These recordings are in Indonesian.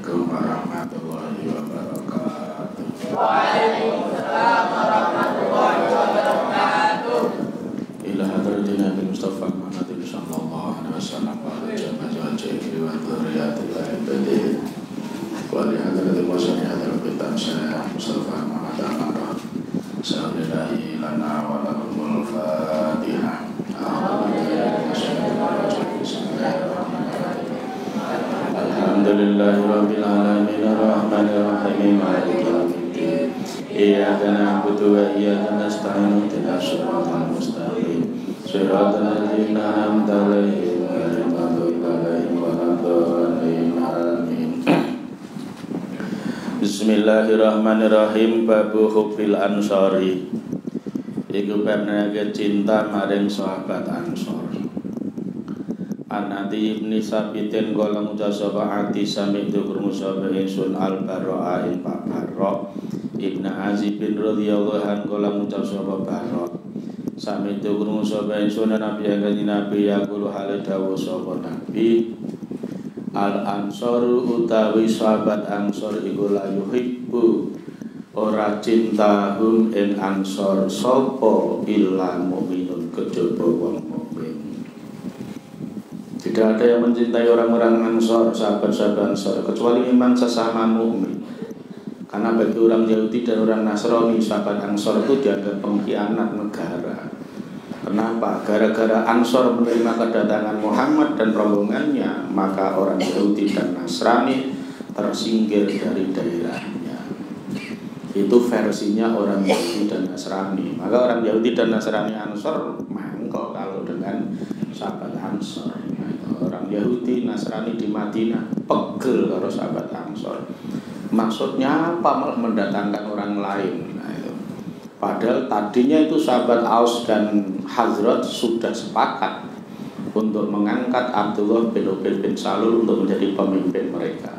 Assalamualaikum warahmatullahi wabarakatuh. Waalaikumsalam warahmatullahi wabarakatuh. Ila hadratin Nabi Mustafa Muhammad sallallahu alaihi wasallam wa jama'ihi wa dzurriyyatihi wa ibadihi wa li hadratil wasani hadratil kitab saya Mustafa Muhammad Amara sallallahu lana wa lakumul Fatihah. Alhamdulillahi rabbil alamin arrahmanir rahim maliki yaumiddin iyyaka na'budu wa iyyaka nasta'in ihdinas siratal mustaqim siratal ladzina an'amta 'alaihim ghairil maghdubi 'alaihim waladdallin amin. Bismillahirrahmanirrahim. Babu hubbil ansori. Iku bab nerangake cinta maring sahabat Ansor. Anati ibni Sabitin kala ngucap sapa ati sami krungu sapa ingsun al-Barra ing Pak Barra Ibnu Azib bin radhiyallahu anhu kala ngucap sapa Barra sami krungu sapa ingsun Nabi kanjeng Nabi yaqulu hale dawuh sapa Nabi al-Ansor utawi sahabat Ansor iku la yuhibbu ora cintahum ing Ansor sapa illa mukminun kejaba wong mukmin. Tidak ada yang mencintai orang-orang Ansor, sahabat-sahabat Ansor, kecuali memang sesama mukmin. Karena bagi orang Yahudi dan orang Nasrani, sahabat Ansor itu dianggap pengkhianat negara. Kenapa? Gara-gara Ansor menerima kedatangan Muhammad dan rombongannya, maka orang Yahudi dan Nasrani tersingkir dari daerahnya. Itu versinya orang Yahudi dan Nasrani. Maka orang Yahudi dan Nasrani Ansor mangkok kalau dengan sahabat Ansor. Orang Yahudi Nasrani di Madinah pegel kalau sahabat Ansor. Maksudnya apa? Malah mendatangkan orang lain. Nah, itu. Padahal tadinya itu sahabat Aus dan Hazrat sudah sepakat untuk mengangkat Abdullah bin Ubay bin Salul untuk menjadi pemimpin mereka.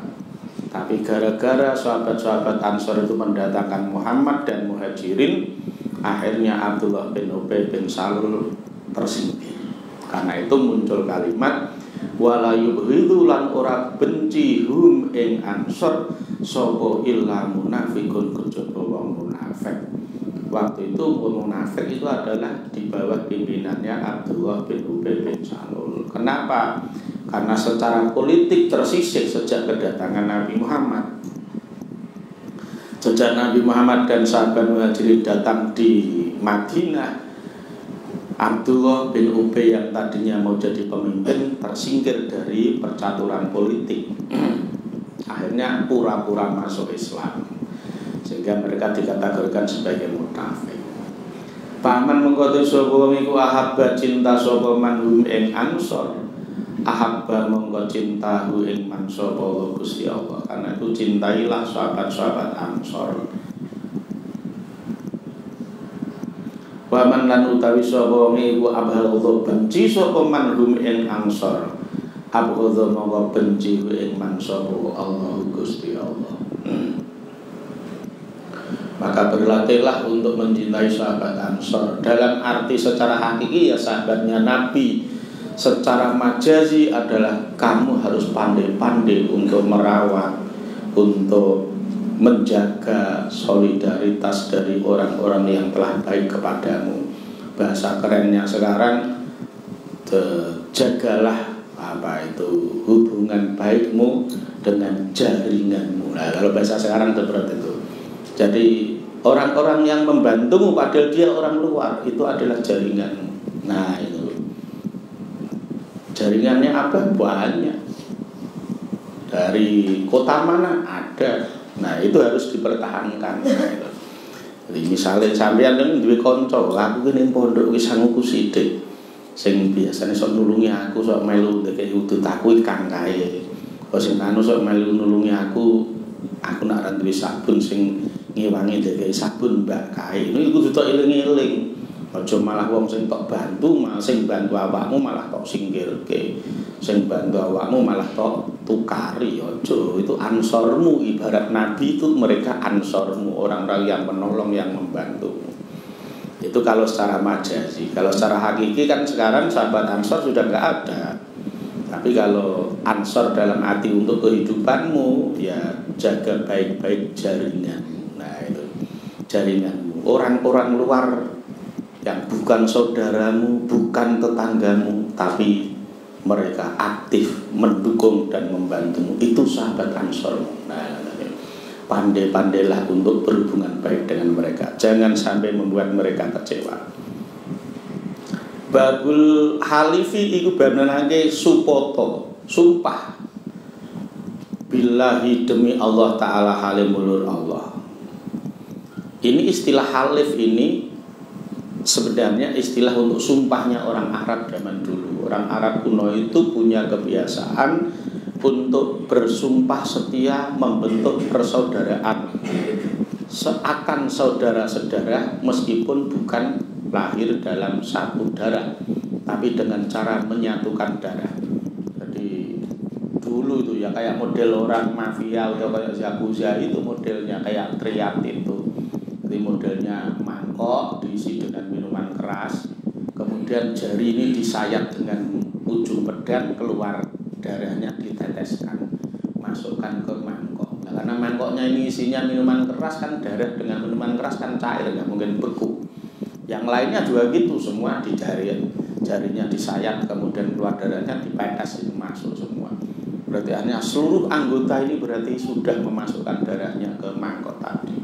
Tapi gara-gara sahabat-sahabat Ansor itu mendatangkan Muhammad dan Muhajirin, akhirnya Abdullah bin Ubay bin Salul tersingkir. Karena itu muncul kalimat wala yubghidu lan ora benci hum ing Ansor sapa illa munafiqun kejaba wong munafik. Waktu itu wong munafik itu adalah di bawah pimpinannya Abdullah bin Ubay bin Salul. Kenapa? Karena secara politik tersisih sejak kedatangan Nabi Muhammad. Sejak Nabi Muhammad dan sahabat Muhajirin datang di Madinah, Abdullah bin Ubay yang tadinya mau jadi pemimpin tersingkir dari percaturan politik. Akhirnya pura-pura masuk Islam, sehingga mereka dikategorikan sebagai munafik. Paman mengkote sapa wong iku ahabba cinta sapa manhum ing Ansor. Ahabba mongko cintahu ing man sapa Gusti Allah. Karena itu cintailah sahabat-sahabat Ansor. Waman lan utawi sapa wong iku abghadha benci sapa manhum ing Ansor. Abghadha mongko benci ing man sapa Allah Gusti Allah. Maka berlatihlah untuk mencintai sahabat Ansor. Dalam arti secara hakiki ya sahabatnya Nabi. Secara majazi adalah kamu harus pandai-pandai untuk merawat, untuk menjaga solidaritas dari orang-orang yang telah baik kepadamu. Bahasa kerennya sekarang, jagalah hubungan baikmu dengan jaringanmu. Nah, kalau bahasa sekarang seperti itu. Jadi orang-orang yang membantumu padahal dia orang luar, itu adalah jaringanmu. Nah, itu jaringannya apa? Banyak. Dari kota mana ada. Nah, itu harus dipertahankan. Nah, itu. Jadi misalnya sampean kan duwe kanca, aku ki ning pondok wis sanguku sithik. Sing biasane sok nulungi aku, sok melu ndek udut aku iki kang kae. Kok sing anu sok melu nulungi aku nak ra duwe sabun sing ngewangi ndek sabun mbak kae. Ini kudu tok eling-eling. Aja malah wong sing tok bantu, malah sing bantu awakmu malah tok singkirke. Sing bantu awakmu malah tok tukari. Aja, itu ansormu. Ibarat Nabi itu mereka ansormu, orang-orang yang menolong, yang membantu. Itu kalau secara majazi. Kalau secara hakiki kan sekarang sahabat Ansor sudah enggak ada. Tapi kalau ansor dalam arti untuk kehidupanmu, ya jaga baik-baik jaringan. Nah itu jaringanmu. Orang-orang luar yang bukan saudaramu, bukan tetanggamu, tapi mereka aktif mendukung dan membantumu, itu sahabat ansor. Nah, pandai-pandailah untuk berhubungan baik dengan mereka. Jangan sampai membuat mereka kecewa. Babul halifi iku babnanake supoto, sumpah. Billahi demi Allah Ta'ala halimulur Allah. Ini istilah halif ini sebenarnya istilah untuk sumpahnya orang Arab zaman dulu. Orang Arab kuno itu punya kebiasaan untuk bersumpah setia membentuk persaudaraan. Seakan saudara-saudara meskipun bukan lahir dalam satu darah, tapi dengan cara menyatukan darah. Jadi dulu itu ya kayak model orang mafia atau kayak Yakuza itu modelnya kayak triad itu. Jadi modelnya mangkok diisi dengan minuman keras, kemudian jari ini disayat dengan ujung pedang, keluar darahnya diteteskan, masukkan ke mangkok. Nah, karena mangkoknya ini isinya minuman keras kan, darah dengan minuman keras kan cair, nggak mungkin beku. Yang lainnya juga gitu, semua di jarinya disayat, kemudian keluar darahnya dipetes, itu masuk semua. Berarti hanya seluruh anggota ini berarti sudah memasukkan darahnya ke mangkok tadi.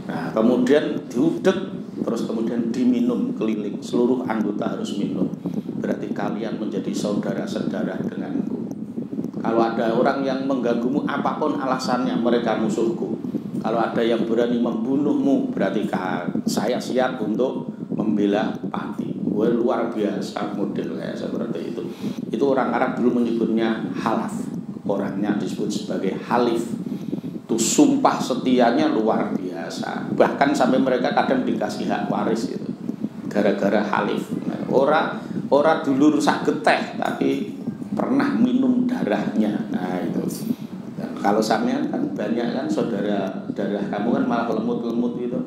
Nah, kemudian diudek, terus kemudian diminum keliling. Seluruh anggota harus minum. Berarti kalian menjadi saudara-saudara denganku. Kalau ada orang yang mengganggumu apapun alasannya, mereka musuhku. Kalau ada yang berani membunuhmu, berarti saya siap untuk membela pati. Gue luar biasa model kayak seperti itu. Itu orang Arab dulu menyebutnya halaf. Orangnya disebut sebagai halif. Itu sumpah setianya luar biasa. Bahkan sampai mereka kadang dikasih hak waris gitu. Gara-gara halif. Nah, orang dulu rusak geteh tapi pernah minum darahnya. Nah itu. Dan kalau sampean kan banyak kan saudara darah kamu kan malah lemut-lemut gitu.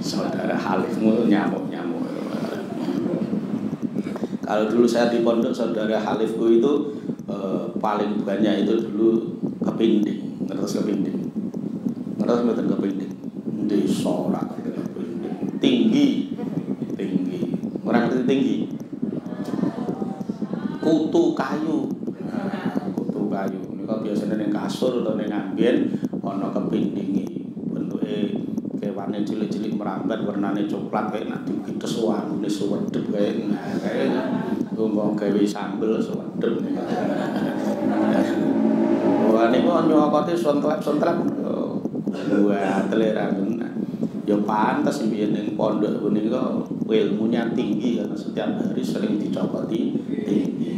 Saudara halifmu nyamuk-nyamuk. Kalau dulu saya di pondok, saudara halifku itu paling banyak itu dulu kepinding, ngertos kepinding. Ngertos mboten kepinding. Desa ora kepinding. Tinggi. Orang ngerti tinggi. Kutu kayu. Niku biasanya ning kasur atau ning ambien ana kepindinge. Bentuke kewane cilik-cilik merambat, warnane coklat kayak nak dikites wanune suwedep kayak ngomong gawe sambel suwedep. Wah niku nyokote sontlap-sontlap. Wah teleran. Ya pantas biyen ning pondok punika ilmunya tinggi karena setiap hari sering dicokoti tinggi.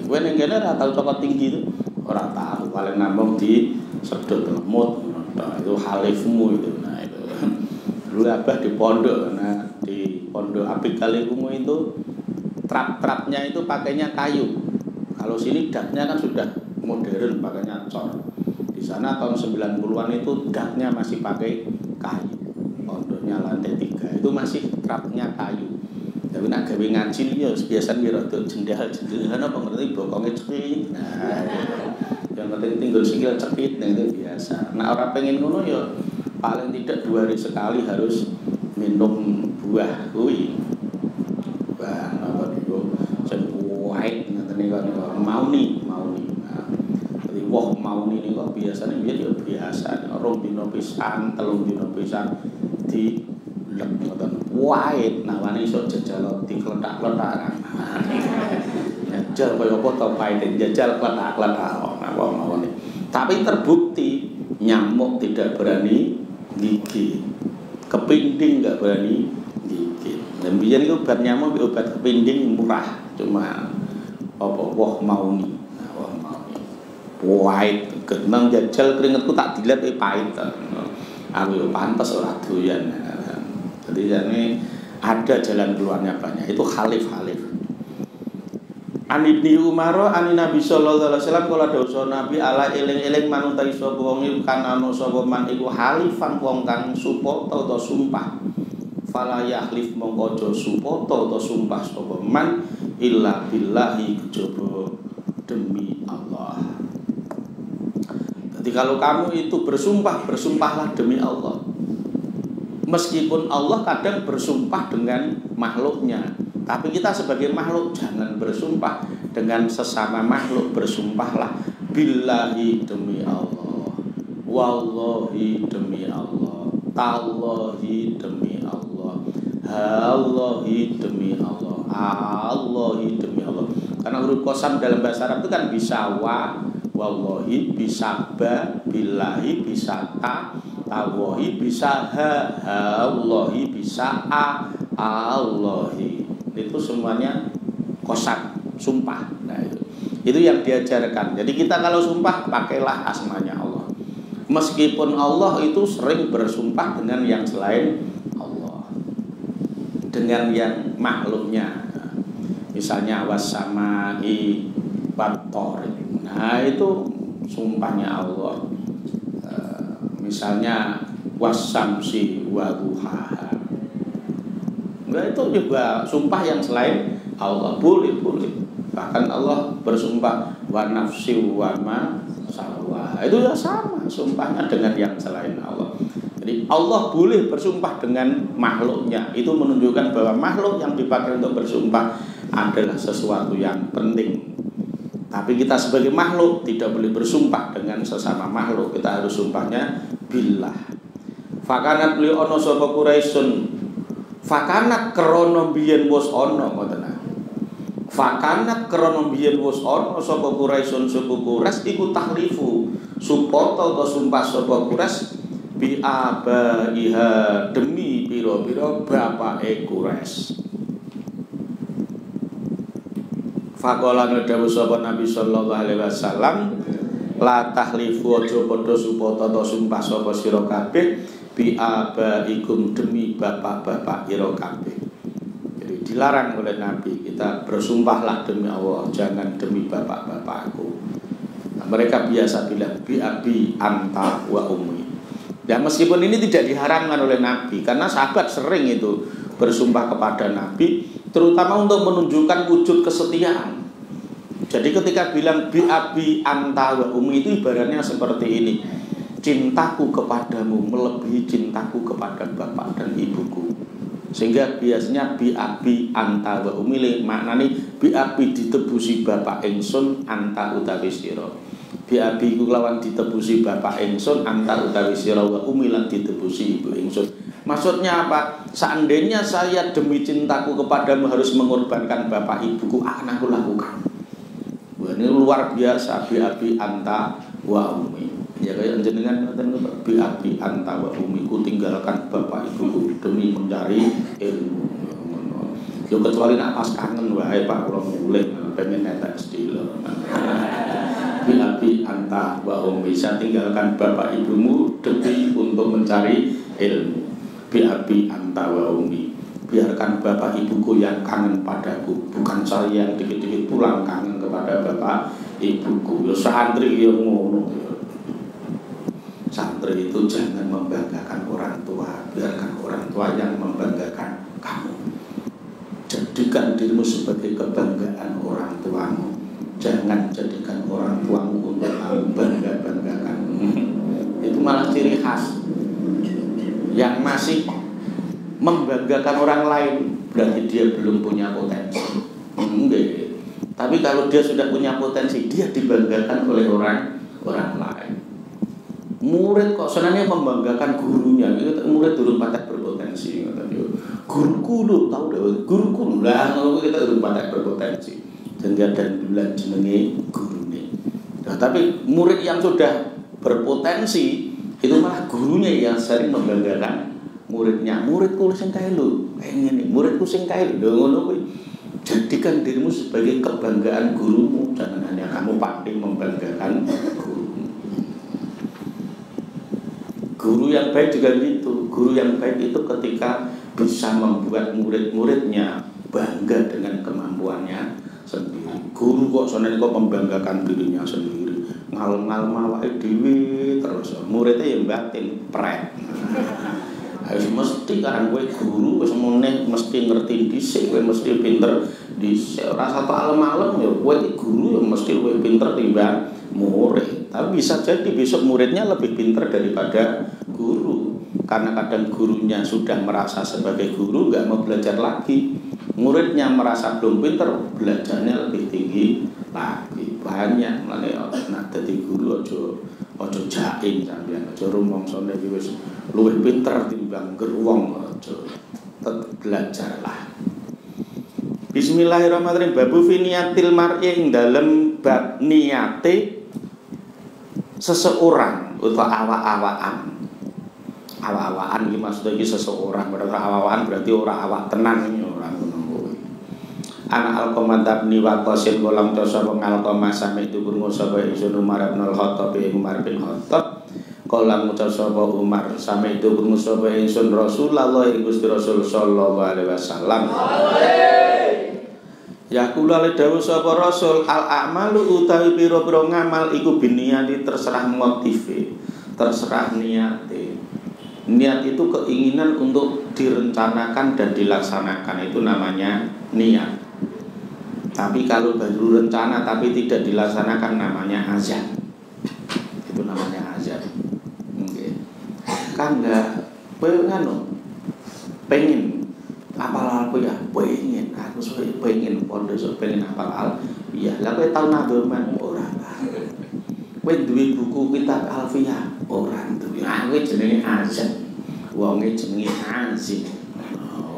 Kowe ning kene ora tau cokot tinggi itu. Ora tahu, paling namung di sedot lemut. Nah, itu halifmu itu. Nah, itu. Dulu abah di pondok. Nah, di pondok Abik Kalikumu itu trap-trapnya itu pakainya kayu. Kalau sini daknya kan sudah modern pakainya cor. Di sana tahun 90-an itu daknya masih pakai kayu. Pondoknya lantai 3 itu masih trapnya kayu. Tapi nak gawe ngaji ya biasa mirado jendela-jendela apa ngerti bokonge cekit. Nah, yang penting tinggal sikil cekit nah itu biasa. Nah, orang pengen ngono ya paling tidak 2 hari sekali harus minum buah kuwi. Wah, apa niku sing white ngoten niku mauni. Nah, jadi woh mauni niku biasane biyen ya biasa. Rong dino pisan, 3 dino pisan di lek ngoten white nawane iso jajal dikletak-kletak. Jajal kaya apa to pahite jajal kletak-kletak mawon. Tapi terbukti nyamuk tidak berani gigit. Kepinding enggak berani gigit. Dan biyen iku obat nyamuk obat kepinding murah cuma apa woh mauni. Nah, woh mauni. White geneng jajal keringetku tak dilet pahit. Aku yo pantes ora doyan. Jadi ini ada jalan keluarnya banyak. Itu halif-halif. An Ibni Umar an Nabi sallallahu alaihi wasallam kala dawuh Nabi ala eling-eling manutai sapa wong iku kan ana sapa man iku halifan wong kang sumpah utawa sumpah. fala yahlif mongko aja supoto atau sumpah sapa man illa billahi kejaba demi Allah. Jadi kalau kamu itu bersumpah, bersumpahlah demi Allah. Meskipun Allah kadang bersumpah dengan makhluknya, tapi kita sebagai makhluk jangan bersumpah dengan sesama makhluk. Bersumpahlah billahi demi Allah, wallahi demi Allah, tallahi demi Allah, hallahi demi Allah, allahi demi Allah. Karena huruf qasam dalam bahasa Arab itu kan bisa wa, wallahi, bisa ba, billahi, bisa ta, tawahi, bisa ha, allahi, bisa a, allahi. Itu semuanya qasam, sumpah. Nah itu yang diajarkan. Jadi kita kalau sumpah pakailah asmanya Allah. Meskipun Allah itu sering bersumpah dengan yang selain Allah, dengan yang makhluknya. Misalnya wasamai wat-thariq. Nah itu sumpahnya Allah. Misalnya wasamsi wa duhaha. Nah itu juga sumpah yang selain Allah. Boleh. Bahkan Allah bersumpah wa nafsi wa ma sawwa. Itu ya sama sumpahnya dengan yang selain Allah. Jadi Allah boleh bersumpah dengan makhluknya. Itu menunjukkan bahwa makhluk yang dipakai untuk bersumpah adalah sesuatu yang penting. Tapi kita sebagai makhluk tidak boleh bersumpah dengan sesama makhluk. Kita harus sumpahnya billah. Fakanat li ono sapa Quraisyun. Fakanat krana biyen wis ana ngoten. Fakanat krana biyen wis ana sapa Quraisyun suku Quraisy iku tahlifu supata atau sumpah sapa Quraisy bi abaiha demi pira-pira bapake Quraisy. Faqala dawuh sapa Nabi sallallahu alaihi wasallam la tahlifu aja padha supata ta sumpah sapa sira kabeh bi abaikum demi bapak-bapak ira kabeh. Jadi dilarang oleh Nabi kita bersumpahlah demi Allah, jangan demi bapak-bapakku. Nah, mereka biasa bilang bi abi anta wa ummi. Ya meskipun ini tidak diharamkan oleh Nabi, karena sahabat sering itu bersumpah kepada Nabi, terutama untuk menunjukkan wujud kesetiaan. Jadi ketika bilang bi abi anta wa ummi itu ibaratnya seperti ini. Cintaku kepadamu melebihi cintaku kepada bapak dan ibuku. Sehingga biasanya bi abi anta wa ummi maknane bi abi ditebusi bapak ingsun anta utawi sira. Bi abi ku lawan ditebusi bapak ingsun anta utawi sira wa ummi lan ditebusi ibu ingsun. Maksudnya apa? Seandainya saya demi cintaku kepadamu harus mengorbankan bapak ibuku, akan aku lakukan. Wah, ini luar biasa bi abi anta wa ummi. Ya kayak jenengan bi abi anta wa ummi ku tinggalkan bapak ibuku demi mencari ilmu. Yo kecuali nak pas kangen wae Pak kula mulih pengen netek sedilo. Bi abi anta wa ummi, saya tinggalkan bapak ibumu demi untuk mencari ilmu. Bi abi anta wa ummi, biarkan bapak ibuku yang kangen padaku, bukan saya yang dikit-dikit pulang kangen kepada bapak ibuku. Yo santri yo ngono. Santri itu jangan membanggakan orang tua, biarkan orang tua yang membanggakan kamu. Jadikan dirimu sebagai kebanggaan orang tuamu. Jangan jadikan orang tuamu untuk bangga-banggakan. Itu malah ciri khas. Yang masih membanggakan orang lain berarti dia belum punya potensi. Enggak. Tapi kalau dia sudah punya potensi, dia dibanggakan oleh orang lain. Murid kok senangnya membanggakan gurunya, itu murid durung patek berpotensi. Guruku lu tahu deh, guruku lah, kalau kita durung patek berpotensi. Dan bulan jenenge gurune. Nah, tapi murid yang sudah berpotensi itu malah gurunya yang sering membanggakan muridnya. Muridku sing kae lho, kayak ngene. Muridku sing kae lho, ngono kuwi. Jadikan dirimu sebagai kebanggaan gurumu, jangan hanya kamu pandai membanggakan guru. Guru yang baik juga gitu. Guru yang baik itu ketika bisa membuat murid-muridnya bangga dengan kemampuannya sendiri. Guru kok seneng kok membanggakan dirinya sendiri, ngalem-ngalem awake dhewe terus muridnya yang batin pret. Harus mesti kan kowe guru wis mene mesti ngerti dhisik, kowe mesti pinter dhisik. Ora satu alem-alem ya kowe iki guru ya mesti luwih pinter timbang murid. Tapi bisa jadi besok muridnya lebih pinter daripada guru. Karena kadang gurunya sudah merasa sebagai guru enggak mau belajar lagi. Muridnya merasa belum pinter, belajarnya lebih tinggi lagi. Banyak mulane nek dadi guru aja jaim sampeyan, aja rumongsone iki wis luwih pinter timbang geruwong aja. Tetep belajarlah. Bismillahirrahmanirrahim. Babu fi niyatil mar'i ing dalem bab niate seseorang utawa awak-awakan. Awak-awakan iki maksudnya iki seseorang, berarti awak-awakan berarti ora awak tenan iki ora ngono kuwi. Ana al-Qamah bin Waqqasin kolam sapa ngalqamah sami itu krungu sapa Isun Umar bin Al-Khattab Umar bin Khattab kolam sapa Umar sami itu krungu sapa Isun Rasulullah Gusti Rasul sallallahu alaihi wasallam. Ya kula le dawuh sapa Rasul al-a'malu utawi pira-pira ngamal iku biniyati terserah motive, terserah niate. Niat itu keinginan untuk direncanakan dan dilaksanakan, itu namanya niat. Tapi kalau baru rencana tapi tidak dilaksanakan namanya azam. Itu namanya azam. Oke. Kan enggak pengen apal apa ya? Pengen. Aku pengen pondok pengen apal. Iya, lah kowe tau nadoman ora. Kowe duwe buku kitab Alfiyah ora duwe. Ah kowe jenenge azam. Wonge jenenge azim.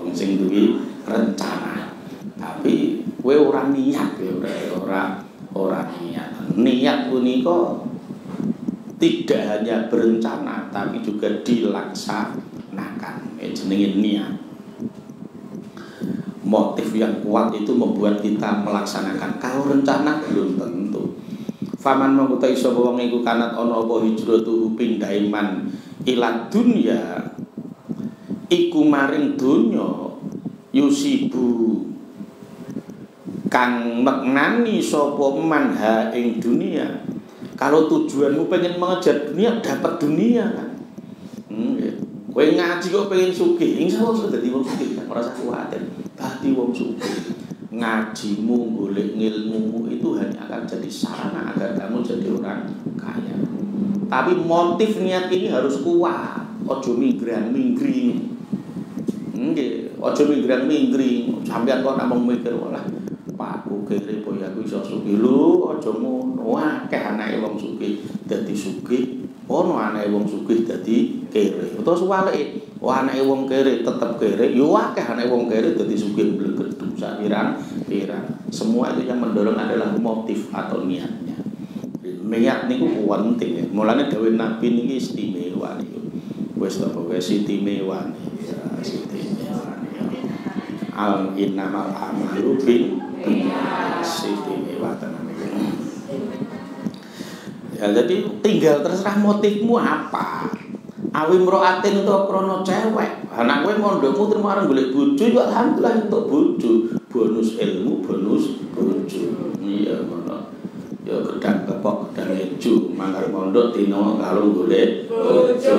Wong sing duwe rencana. Tapi kowe ora niat ya ora niat. Niat punika tidak hanya berencana tapi juga dilaksanakan. Jenenge niat. Motif yang kuat itu membuat kita melaksanakan. Kalau rencana belum tentu. Faman mengkutai sapa wong iku kanat ana apa hijratuhu pindahe man ila dunya iku maring donya yusibu kang maknani sapa man ha ing dunia. Kalau tujuanmu pengen mengejar dunia, dapat dunia kan. Kowe ngaji kok pengen sugih, insyaallah sudah dadi wong sugih, ora usah kuwatir. Dadi wong sugih. Ngajimu, golek ilmumu itu hanya akan jadi sarana agar kamu jadi orang kaya. Tapi motif niat ini harus kuat. Ojo minggrang-minggring. Nggih, ojo minggrang-minggring. Sampeyan kok namung mikir walah Pak kere po ya aku iso sugih lho, aja ngono. Akeh anake wong sugih dadi sugih, ono anake wong sugih dadi kere. Utawa suwalike, anake wong kere tetep kere, yo akeh anake wong kere dadi sugih blegedu sakirang. Semua itu yang mendorong adalah motif atau niatnya. Niat niku penting ya. Mulane dawuh Nabi niki istimewa niku. Wis to wis istimewa. Ya, istimewa. Al innamal a'malu bin istimewa tenan iki. Ya jadi tinggal terserah motifmu apa. Awi mroatin untuk krono cewek. Anak kowe mondokmu terima areng golek bojo ya alhamdulillah untuk bojo. Bonus ilmu, bonus bojo. Iya ngono. Ya gedang kepok gedang eju mangkar mondok dino karo golek bojo.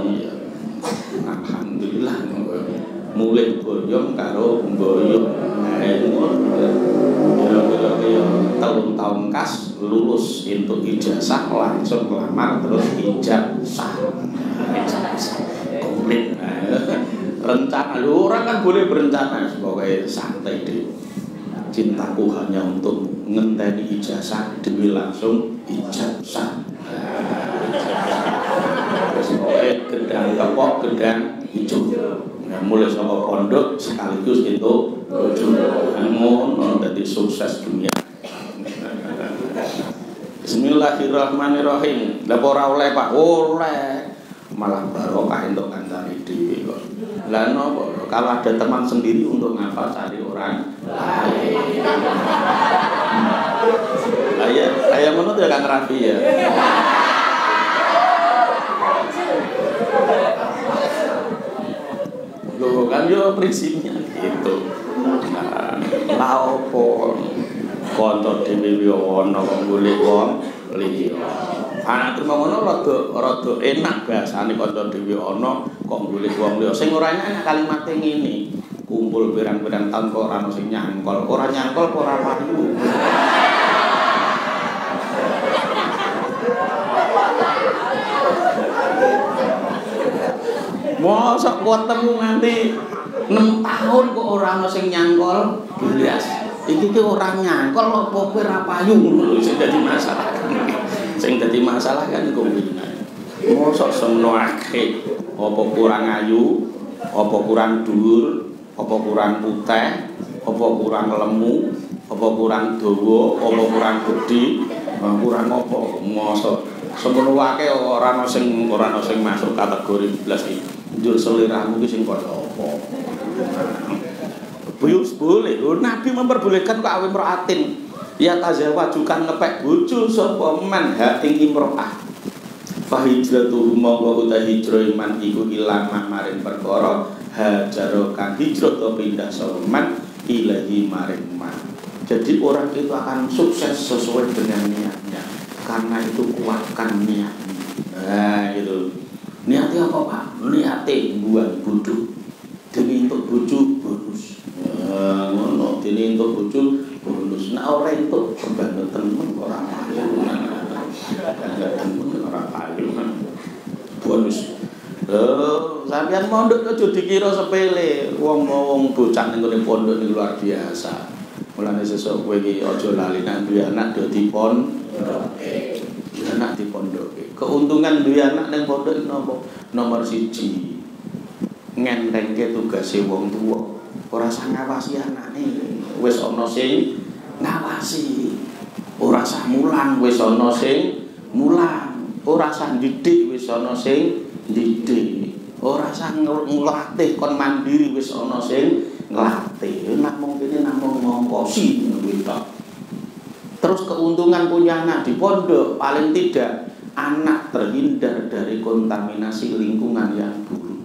Iya. Alhamdulillah mulai boyong karo boyong. Ya tahun-tahun kas lulus untuk ijazah langsung melamar terus ijazah komplit. Rencana lu orang kan boleh berencana sebagai santai deh. Cintaku hanya untuk ngenteni ijazah demi langsung ijazah. Terus gedang kepok gedang hijau. Mulai sama pondok sekaligus itu ngono dadi sukses dunia. Bismillahirrahmanirrahim. Lah ora oleh Pak, oleh. Malah barokah entuk kancane dhewe kok. Lah napa? Kalau ada teman sendiri untuk ngapa cari orang lain. Ayah ngono ya Kang Rafi ya. Loh kan yo prinsipnya gitu. Nah, la opo kanca dhewe yo ana kok golek wong liya. Anak terima ngono rada enak bahasane kanca dhewe ana kok golek wong liya. Sing ora enak kalimate ngene. Kumpul pirang-pirang taun kok ora ono sing nyangkol. Ora nyangkol ora payu. Mosok ketemu nganti 6 tahun kok ora ono sing nyangkol. Bilas. Iki ki ora nyangkol apa kowe ora payu ngono sing dadi masalah. Sing dadi masalah kan iku ngene. Mosok semono akeh. Apa kurang ayu, apa kurang dhuwur, apa kurang putih, apa kurang lemu, apa kurang dawa, apa kurang gedhi, kurang apa? Mosok semono akeh ora ono sing masuk kategori blas iki. Njur seliramu ki sing kaya apa? Buyus boleh. Nabi memperbolehkan kok awe imraatin. Ya tazawajukan ngepek bojo sapa man ha ing imraah. Fa hijratuhu monggo uta hijrah iman iku ilang maring perkara hajaro kang hijrah to pindah sapa man ilahi maring man. Jadi orang itu akan sukses sesuai dengan niatnya. Karena itu kuatkan niatnya. Nah, itu. Niatnya apa, Pak? Niatnya buat bodoh. Demi untuk bojo bonus. Ngono, dene untuk bojo bonus. Nah, ora entuk kebanget temen ora payu. Ora payu. Bonus. Sampeyan pondok aja dikira sepele. Wong bocah ning ngene pondok niku luar biasa. Mulane sesuk kowe iki aja lali nek duwe anak dadi pondok. Anak di pondok. Keuntungan duwe anak ning pondok iki napa? Nomor 1. Ngentengke tugase wong tuwa. Ora usah ngawasi anake. Wis ana sing ngawasi. Ora usah mulang, wis ana sing mulang. Ora usah ndidik, wis ana sing ndidik. Ora usah nglatih kon mandiri, wis ana sing nglatih. Nek mungkin namung ngongkosi ngono tok. Terus keuntungan punya anak di pondok paling tidak anak terhindar dari kontaminasi lingkungan yang buruk.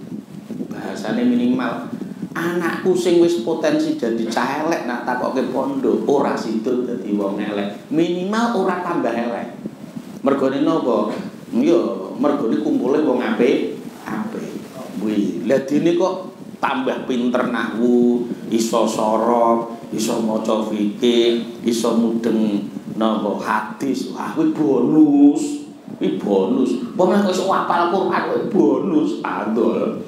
Bahasanya minimal anakku sing wis potensi jadi cah elek nak takoke pondok ora sido dadi wong elek. Minimal ora tambah elek. Mergone napa? Ya mergone kumpule wong apik. Kuwi. Lah dene kok tambah pinter nahwu, iso sorok, iso maca fikih, iso mudeng napa hadis. Wah, kuwi bonus. Kuwi bonus. Wong nek iso hafal Quran kuwi bonus adol.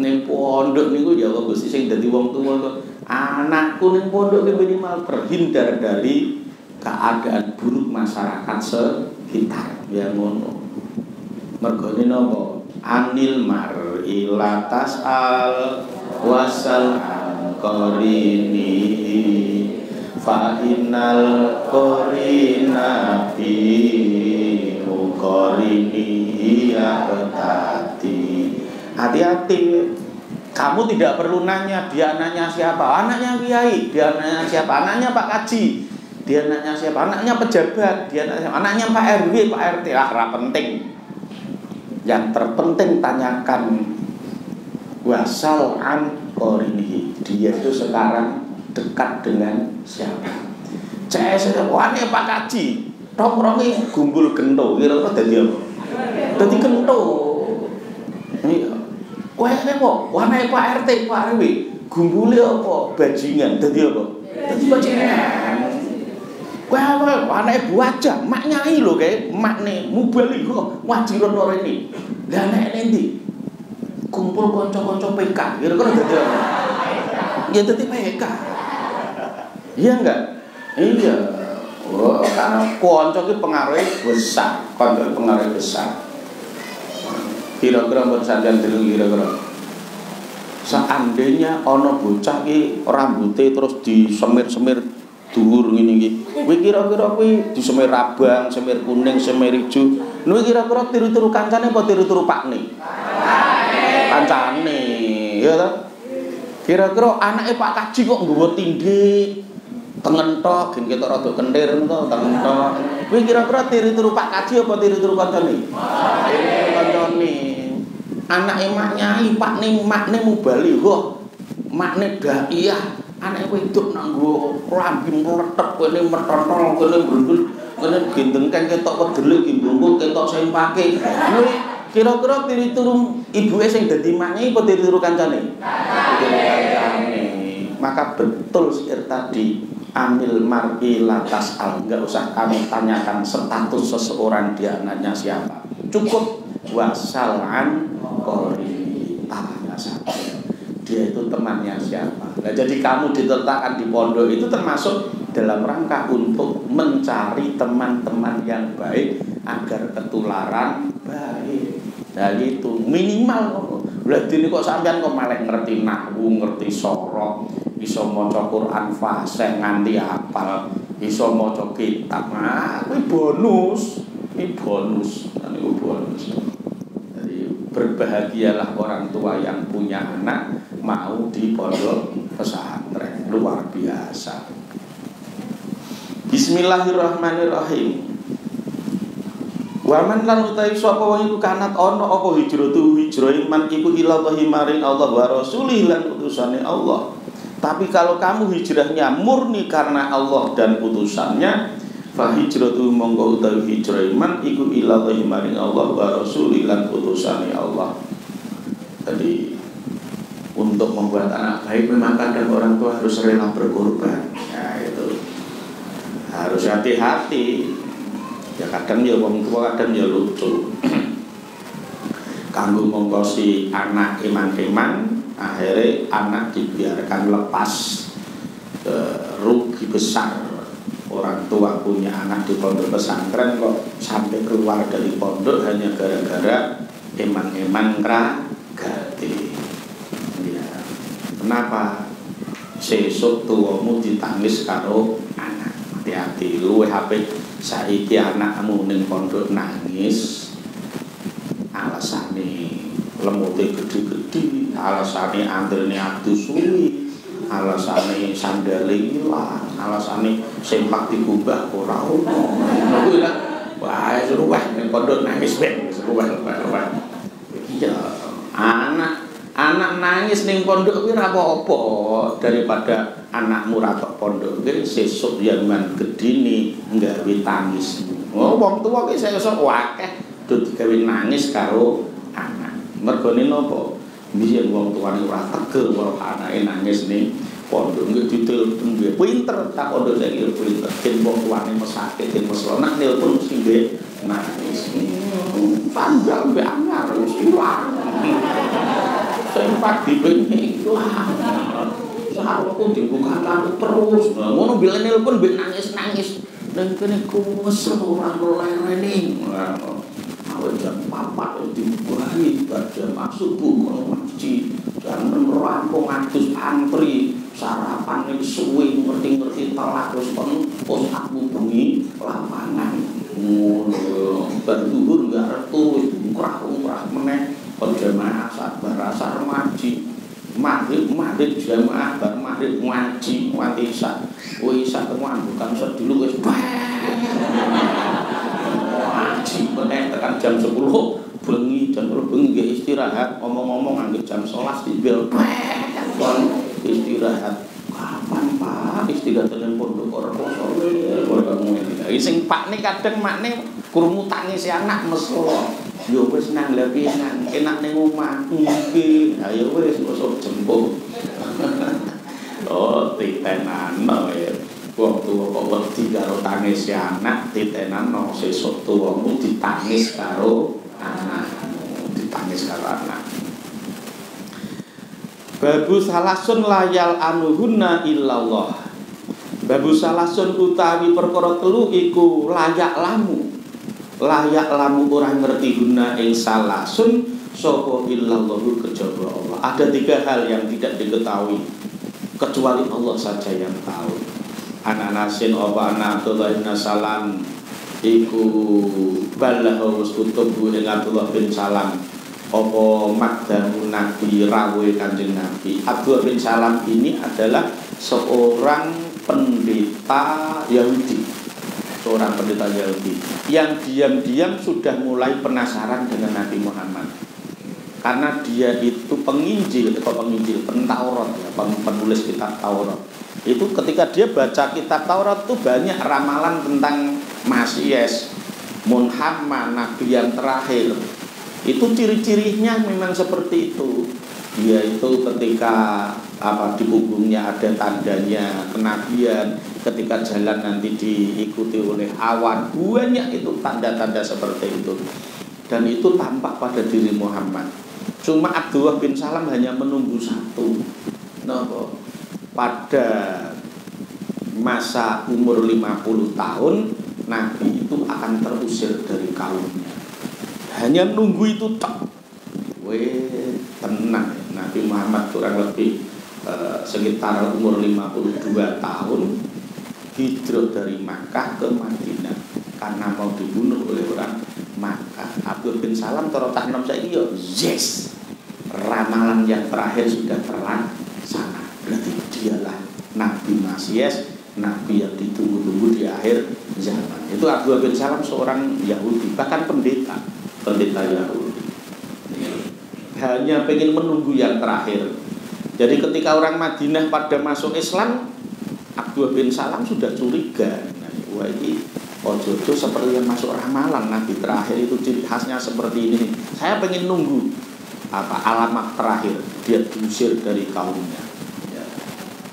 Ning pondok niku ya kok Gusti sing dadi wong tuwa kok anakku ning pondok ki minimal terhindar dari keadaan buruk masyarakat sekitar. Ya ngono. Mergone napa? Anil mar'i la tas'al wasal an qarini fa innal qarina bi muqarini yaqtati. Hati-hati, kamu tidak perlu nanya dia anaknya siapa, anaknya kiai, dia anaknya siapa, anaknya Pak Kaji, dia anaknya siapa, anaknya pejabat, dia anaknya Pak RW, Pak RT, ora penting. Yang terpenting tanyakan wasal an qarini, dia itu sekarang dekat dengan siapa. CS wane Pak Kaji, tongkronge gumbul gento, kira-kira dadi apa? Dadi gento. Iya. Kowe apa? Wane Pak RT, Pak RW, gumbule apa? Bajingan, dadi apa? Dadi bajingan. Kowe apa? Wane Bu Aja, mak nyai lho kae, makne mubaligho wajiron ora ini. Lah nek endi? Kumpul kanca-kanca PK, kira-kira dadi apa? Ya dadi PK. Iya enggak? Iya. Oh, karena kanca ki pengaruhnya besar, kanca pengaruhnya besar. Kira-kira mbok sampeyan deleng kira-kira. Seandainya ana bocah ki rambute terus disemir-semir dhuwur ngene iki. Kuwi kira-kira kuwi disemir abang, semir kuning, semir ijo. Kuwi kira-kira tiru-tiru kancane apa tiru-tiru pakne? Kancane, ya ta? Kira-kira anake Pak Kaji kok nggawa tindik. Tengen tok, gen ketok rada kentir to, tengen tok. Kuwi kira-kira tiru-tiru Pak Kaji apa tiru-tiru kancane? Tiru kancane. Anake mak nyai, pakne makne mubaligho. Makne daiyah. Anak wedok nang nggo klambi meletek kene metotol kene brendul Kene gendeng kan ketok wedele iki mbungkuk ketok sing pake. Kuwi kira-kira turu ibuke sing dadi makne apa turu kancane? Kancane. Maka betul syair tadi, amil mar'i latas al, enggak usah kamu tanyakan status seseorang dia anaknya siapa. Cukup wasalan qori, tanya saja. Dia itu temannya siapa. Nah, jadi kamu diletakkan di pondok itu termasuk dalam rangka untuk mencari teman-teman yang baik agar ketularan baik. Nah itu minimal. Berarti ini kok sampean kok malah ngerti nahwu, ngerti sorok, iso maca Quran fasih nganti hafal, iso maca kitab. Nah, kuwi bonus. Ini bonus. Ini bonus. Jadi berbahagialah orang tua yang punya anak mau di pondok pesantren. Luar biasa. Bismillahirrahmanirrahim. Waman lan utawi sapa wong iku kanat ana apa hijratu hijrah iman iku ila maring Allah wa rasulih lan utusane Allah. Tapi kalau kamu hijrahnya murni karena Allah dan utusannya, fa hijratu monggo utawi hijrah iman iku ila maring Allah wa rasulih lan utusane Allah. Jadi untuk membuat anak baik memang kadang orang tua harus rela berkorban. Ya itu. Harus hati-hati. Ya kadang ya wong tua kadang ya lucu. Kanggo mongkosi anak iman-iman, akhirnya anak dibiarkan lepas. Rugi besar. Orang tua punya anak di pondok pesantren kok sampai keluar dari pondok hanya gara-gara iman-iman ragati. Ya. Kenapa? Sesuk tuamu ditangis karo anak. Hati-hati luwe HP. Saiki anakmu ning pondok nangis, alasane lemute gede-gede, alasane antrene adus suwi, alasane sandale ilang, alasane sempak dikumbah ora ono. Kuwi lah, wah suruh ning pondok nangis ben, suruh wah. Iya, anak nangis ning pondok kuwi ora apa-apa daripada anakmu ratok pondok ki sesuk zaman gedine nggawe tangis. Oh wong tuwa ki sesuk akeh do digawe nangis karo anak. Mergone napa? Biyen wong tuane ora tegel karo anake nangis ning pondok nggih ditelpon nggih. Pinter tak pondok saiki pinter. Yen wong tuane mesake yen meslo nak nelpon mesti nggih nangis. Tanggal mbek anyar wis ilang. Sempat dibengi wah. Aku dibuka tamu terus. Ngono bilang nelpon mbek nangis-nangis. Dan kene kuwes ora lerene. Awak jam 4 dibuahi pada masuk subuh masjid. Dan rampung atus antri sarapan iki suwi ngerti-ngerti telat wis kon pos aku bengi lapangan. Ngono bar zuhur enggak turu ngkrah-ngkrah meneh kon jamaah sabar asar ngaji. Maghrib jamaah bar maghrib ngaji nganti isya. Kuwi isya kemuan bukan sedulu wis ngaji meneh tekan jam 10 bengi jam 10 bengi istirahat ngomong-ngomong anggere jam 11 dibel kon istirahat. Kapan Pak istirahat nang pondok ora poso ora ngene. Sing pakne kadang makne krungu tangis anak meslo. Yo wis nang lepinan enak ning omah iki ayo wis mosok jemput. Oh titenan ya wong tuwa kok wedi karo tangis anak titenan sesuk tuwamu ditangis karo anak ditangis karo anak. Babu salasun layal anuhunna illallah. Babu salasun utawi perkara telu iku layak lamu orang ngerti guna ing salasun sapa illallahu kejaba Allah. Ada 3 hal yang tidak diketahui kecuali Allah saja yang tahu. Ananasin apa anak Abdullah bin Salam iku balagha kutubu ing Abdullah bin Salam apa makdamu Nabi rawuh Kanjeng Nabi. Abdullah bin Salam ini adalah seorang pendeta Yahudi. Seorang pendeta Yahudi yang diam-diam sudah mulai penasaran dengan Nabi Muhammad karena dia itu penginjil, pentaurat ya, penulis kitab Taurat. Itu ketika dia baca kitab Taurat itu banyak ramalan tentang Masies, Muhammad, nabi yang terakhir. Itu ciri-cirinya memang seperti itu. Dia itu ketika di punggungnya ada tandanya kenabian, ketika jalan nanti diikuti oleh awan, banyak itu tanda-tanda seperti itu. Dan itu tampak pada diri Muhammad. Cuma Abdullah bin Salam hanya menunggu satu. Pada masa umur 50 tahun Nabi itu akan terusir dari kaumnya. Hanya nunggu itu tak. Tenang. Nabi Muhammad kurang lebih sekitar umur 52 tahun hijrah dari Makkah ke Madinah karena mau dibunuh oleh orang Makkah. Abdullah bin Salam tak nom saiki yo yes. Ramalan yang terakhir sudah terlaksana. Berarti dialah Nabi Masies, Nabi yang ditunggu-tunggu di akhir zaman. Itu Abdullah bin Salam seorang Yahudi, bahkan pendeta Yahudi. Hanya pengen menunggu yang terakhir. Jadi ketika orang Madinah pada masuk Islam, Abdullah bin Salam sudah curiga. Wah ini ojo-ojo seperti yang masuk ramalan Nabi terakhir itu ciri khasnya seperti ini. Saya pengen nunggu alamat terakhir dia diusir dari kaumnya.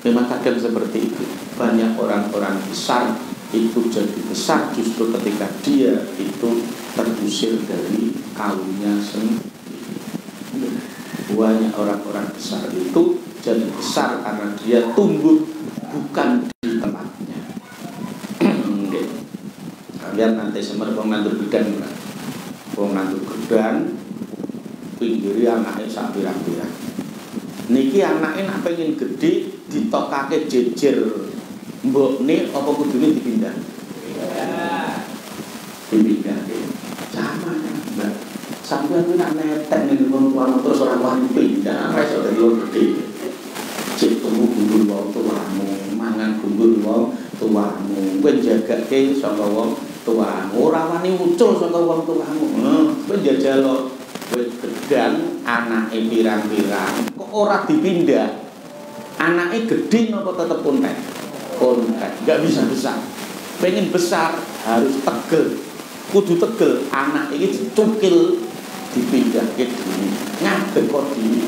Memang kadang seperti itu. Banyak orang-orang besar itu jadi besar justru ketika dia itu terusir dari kaumnya sendiri. Banyak orang-orang besar itu jadi besar karena dia tumbuh bukan di tempatnya. Kalian nanti semer pengantur gedang, pengantur gedang, pinggiri anaknya sak pirang-pirang. Niki anaknya nak pengen gede ditokake jejer mbokne apa kudune dipindah? Dipindah. Sama kan, Mbak. Sampai aku nak netek ning wong tuwa terus ora wani pindah, ora iso dadi wong gede. Cek temu gumbul wong tuamu, mangan gumbul wong tuamu, kowe jagake saka wong tuamu, ora wani ucul saka wong tuamu. Kowe njajal gedang anake pirang-pirang kok ora dipindah. Anake gede napa tetep kontek? Kontek, enggak bisa besar. Pengen besar harus tegel. Kudu tegel. Anak iki dicukil dipindahke dhewe. Ngadeg kok dhewe.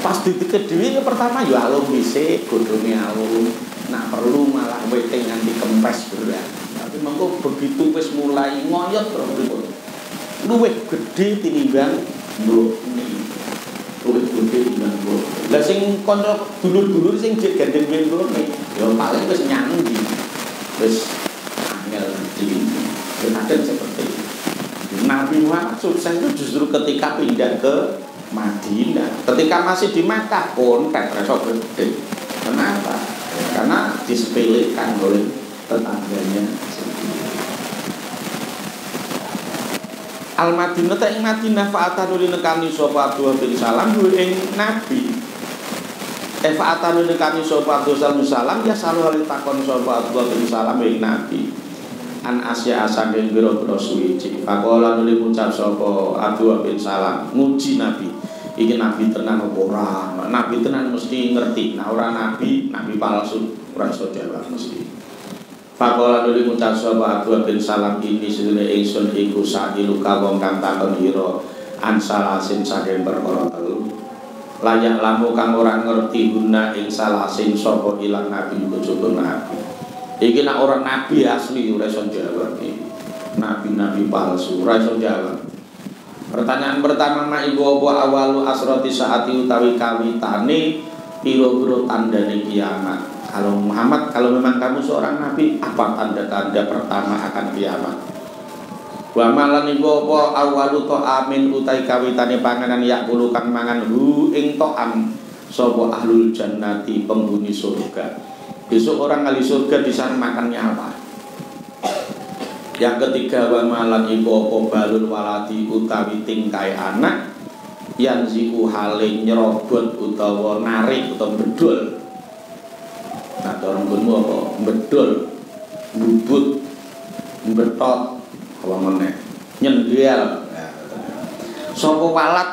Pas dideket dhewe pertama ya alung dhisik, godhonge alung. Nak perlu malah wete nganti kempes berat. Tapi mengko begitu wis mulai ngoyot terus pripun? Luwih gede tinimbang mbokne. Luwih gede tinimbang mbok. Lah sing kanca dulur-dulur sing gandeng mbokne, ya paling wis nyandi. Wis angel di. Kadang seperti itu. Nabi Muhammad sukses itu justru ketika pindah ke Madinah. Ketika masih di Makkah kontak reso gede. Kenapa? Karena disepelekan oleh tetangganya sendiri. Al-Madinah ta ing Madinah fa'atanu nekani sapa Abdullah bin Salam ing Nabi. Fa'atanu nekani sapa Abdullah bin Salam ya selalu takon sapa Abdullah bin Salam ing Nabi. An asya asanging biro-biro suci. Faqala nuli ngucap sapa Abdullah bin Salam nguji Nabi. Iki Nabi tenan apa ora? Nabi tenan mesti ngerti. Nah ora nabi palsu ora iso jawab mesti. Faqala nuli ngucap sapa Abdullah bin Salam ini sedene ingsun iku sa'ilu ka wong kang takon ira an salasin saking perkara telu. Layak lamu kang ora ngerti guna ing salasin sapa ilang nabi bojo nabi. Iki nak orang nabi asli ora iso jawab iki. Nabi-nabi palsu ora iso jawab. Pertanyaan pertama mak ibu apa awalu asrati saati utawi kawitane pira-pira tandane kiamat. Kalau Muhammad, kalau memang kamu seorang nabi, apa tanda-tanda pertama akan kiamat? Wa malan ibu apa awalu amin utai kawitane panganan yakulu kang mangan hu ing to'am sapa ahlul jannati penghuni surga. Besok orang ahli surga di sana makannya apa? Yang ketiga wa malan iku apa balul waladi utawi tingkai anak yang ziku hale nyerobot utawa narik utawa bedol. Nah, orang gunmu apa? Bedol, bubut, betot, apa meneh? Nyendel. Sapa walat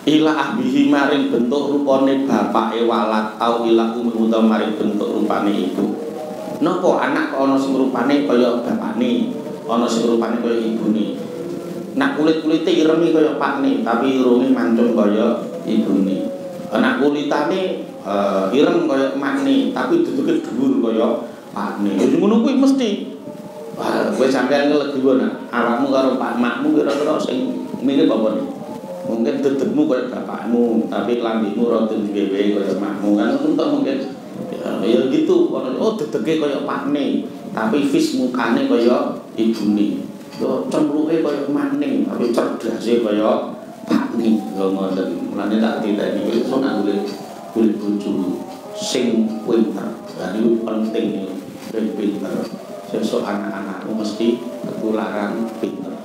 ila ahbihi maring bentuk rupane bapake walat au ila ummu utawa maring bentuk rupane ibu. Napa anak kok ana sing rupane kaya bapakne, ana sing rupane kaya ibune. Nak kulit-kulite irenge kaya pakne, tapi irunge mancung kaya ibune. Anak kulitane ireng kaya emakne, tapi duduke dhuwur kaya pakne. Wis ngono kuwi mesti. Kowe sampeyan ngelegi ana awakmu karo pak makmu kira-kira sing mirip apa nih? Mungkin dedekmu kaya bapakmu, tapi lambimu rada dhewe kaya makmu kan mungkin ya gitu. Oh dedeke kaya pakne, tapi vis mukane kaya ibune. Yo cembruke kaya emakne, tapi cerdase kaya pakne. Yo ngoten. Mulane tak titeni iso nak golek bojo sing pinter. Jadi penting sing pinter. Sesuk anak-anakmu mesti ketularan pinter.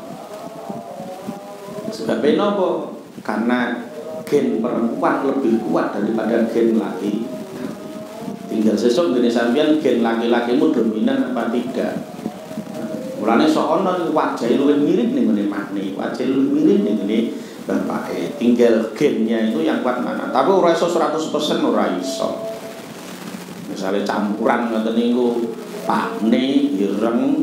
Sebabnya apa? Karena gen perempuan lebih kuat daripada gen laki. Tinggal sesuk ngene sampeyan gen laki-lakimu dominan apa tidak. Mulane sok ana wajahe luwih mirip ning ngene makne, wajahe luwih mirip ning ngene bapake. Tinggal gennya itu yang kuat mana. Tapi ora iso 100% ora iso. Misale campuran ngoten niku pakne ireng,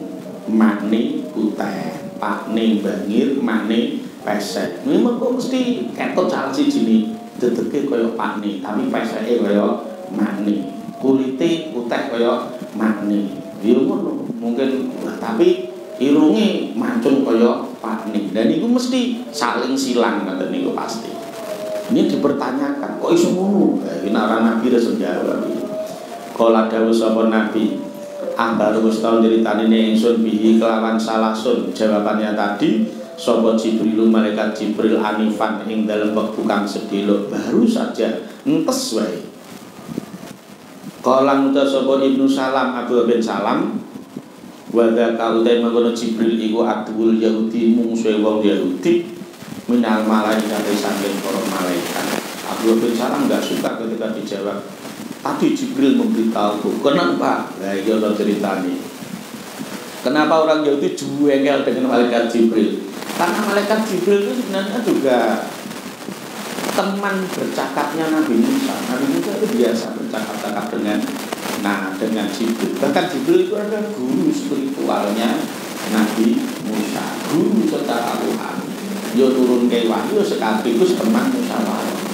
makne putih, pakne bangir, makne pesek. Memang kok mesti ketot salah sijine dedeke kaya pakne, tapi peseke kaya makne. Kulite putih kaya makne. Ya ngono, mungkin tapi irunge mancung kaya pakne. Dan itu mesti saling silang ngoten niku pasti. Ini dipertanyakan, kok iso ngono? Iki nek Nabi Rasul jawab. Kala dawuh sapa Nabi, Ambar wis tau nyritanine ingsun bihi kelawan salasun. Jawabannya tadi sapa Jibril, malaikat Jibril anifan ing dalem wektu kang sedhela baru saja entes wae. Kala ngutus sapa Ibnu Salam Abdul bin Salam wa dzaka utai mangkono Jibril iku adul Yahudi mungsuhe wong Yahudi minal malaikat saking para malaikat. Abdul bin Salam enggak suka ketika dijawab. Tadi Jibril memberitahu, kenapa? Nah, iya lo ceritanya. Kenapa orang Yahudi juengel dengan malaikat Jibril? Karena malaikat Jibril itu sebenarnya juga teman bercakapnya Nabi Musa. Nabi Musa itu biasa bercakap-cakap dengan Jibril. Bahkan Jibril itu adalah guru spiritualnya Nabi Musa, guru secara Tuhan. Dia turun ke wahyu sekaligus teman musyawarah.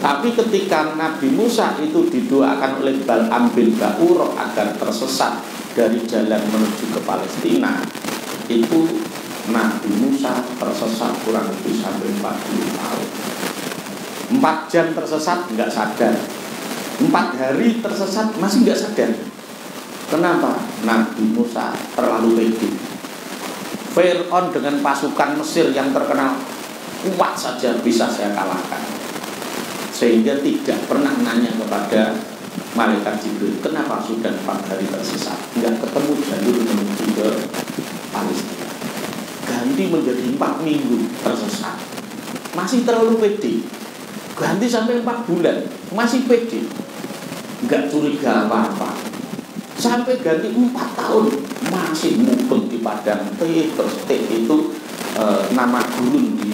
Tapi ketika Nabi Musa itu didoakan oleh Bal'am bin Ba'urah agar tersesat dari jalan menuju ke Palestina, itu Nabi Musa tersesat kurang lebih sampai 40 tahun. 4 jam tersesat enggak sadar, 4 hari tersesat masih enggak sadar. Kenapa? Nabi Musa terlalu pede. Fir'aun dengan pasukan Mesir yang terkenal kuat saja bisa saya kalahkan. Sehingga tidak pernah nanya kepada malaikat Jibril, kenapa sudah 4 hari tersesat, nggak ketemu jalur menuju ke Palestina. Ganti menjadi 4 minggu tersesat, masih terlalu pede. Ganti sampai 4 bulan, masih pede, nggak curiga apa-apa. Sampai ganti 4 tahun, masih mubeng di padang teh. Terus teh itu nama gurun di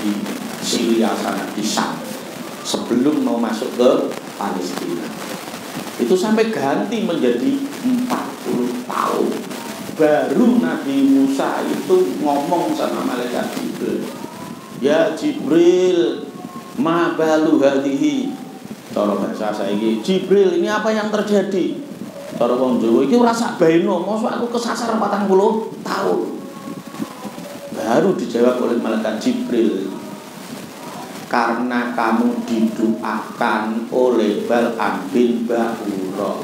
Syria sana, di Syam, sebelum mau masuk ke Palestina. Itu sampai ganti menjadi 40 tahun. Baru Nabi Musa itu ngomong sama malaikat Jibril, ya Jibril, ma balu hadhihi. Cara bahasa saiki, Jibril, ini apa yang terjadi? Cara wong Jawa iki rasa baeno, mosok aku kesasar 40 tahun. Baru dijawab oleh malaikat Jibril, karena kamu didoakan oleh Bal'am bin Ba'urah.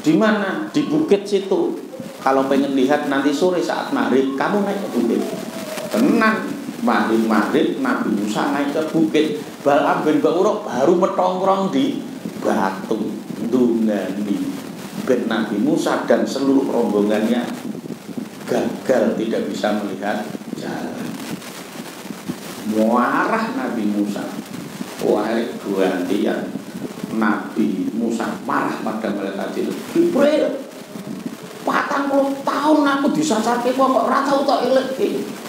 Di mana? Di bukit situ. Kalau pengen lihat nanti sore saat maghrib, kamu naik ke bukit. Tenan maghrib Nabi Musa naik ke bukit. Bal'am bin Ba'urah baru metongkrong di batu dungani. Ben Nabi Musa dan seluruh rombongannya gagal, tidak bisa melihat jalan. Muarah Nabi Musa, wahai gantian Nabi Musa marah pada malaikat Jibril. 40 tahun aku disasarke kok ora tau tok elek.